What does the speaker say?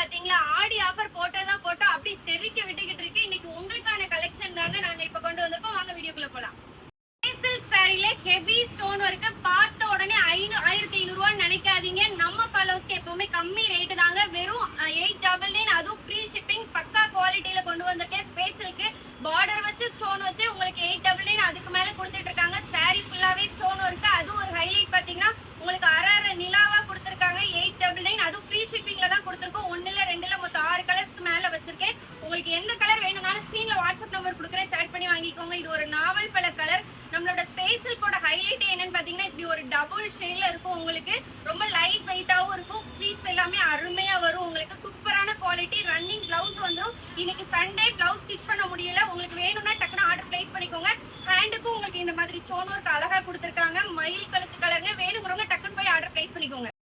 பாத்தீங்களா, ஆடி ஆஃபர் போட்டதா போட்டோம் அப்படி தெறிக்க விட்டுக்கிட்டு இருக்கு. இன்னைக்கு உங்களுக்கான கலெக்ஷன் தாங்க நாங்க இப்ப கொண்டு வந்திருக்கோம். வாங்க வீடியோக்குள்ள போலாம். சில்க் சாரில ஹெவி ஸ்டோன் ஒர்க் பார்த்த உடனே 1500 ரூபான்னு நினைக்காதீங்க. நம்ம ஃபாலோவர்ஸ்க்கு எப்பவுமே கம்மி ரேட்டு தாங்க. வெறும் 899, அதுவும் ஃப்ரீ ஷிப்பிங், பக்கா குவாலிட்டியில கொண்டு வந்திருக்கேன். ஸ்பேஸிலுக்கு பார்டர் வச்சு ஸ்டோன் வச்சு உங்களுக்கு 899 அதுக்கு மேல கொடுத்துட்டு இருக்காங்க. சாரி ஃபுல்லாவே ஸ்டோன் ஒர்க். அதுவும் ஒரு ஹைலைட் பாத்தீங்கன்னா உங்களுக்கு அரை நிலாவா கொடுத்துருக்காங்க. 899 அதுவும் ஃப்ரீ ஷிப்பிங்ல தான் கொடுத்துருக்கோம். 1ல 2ல மொத்தம் 6 கலர்ஸ்க்கு மேல வச்சிருக்கேன். உங்களுக்கு எந்த கலர் வேணும்னாலும் ஸ்கிரீன்ல வாட்ஸ்அப் நம்பர் கொடுக்குறேன், சேட் பண்ணி வாங்கிக்கோங்க. இது ஒரு நாவல் பல கலர். நம்மளோட ஸ்பேஸில்கோட ஹைலைட் என்னன்னு பாத்தீங்கன்னா இப்படி ஒரு டபுள் ஷேட்ல இருக்கும். உங்களுக்கு ரொம்ப லைட் வெயிட்டாவும் இருக்கும். ப்ளீட்ஸ் எல்லாமே அருமையா வரும். உங்களுக்கு சூப்பரான குவாலிட்டி. ரன்னிங் பிளவுஸ் வந்துடும். இன்னைக்கு சண்டே பிளவுஸ் ஸ்டிச் பண்ண முடியல, உங்களுக்கு வேணும்னா டக்குனு ஆர்டர் பிளேஸ் பண்ணிக்கோங்க. ஹேண்டுக்கும் உங்களுக்கு இந்த மாதிரி ஸ்டோன் ஒர்க் அழகா கொடுத்துருக்காங்க. மயில் கழுத்து கலருங்க. வேணுங்கிறவங்க டக்குனு போய் ஆர்டர் பிளேஸ் பண்ணிக்கோங்க.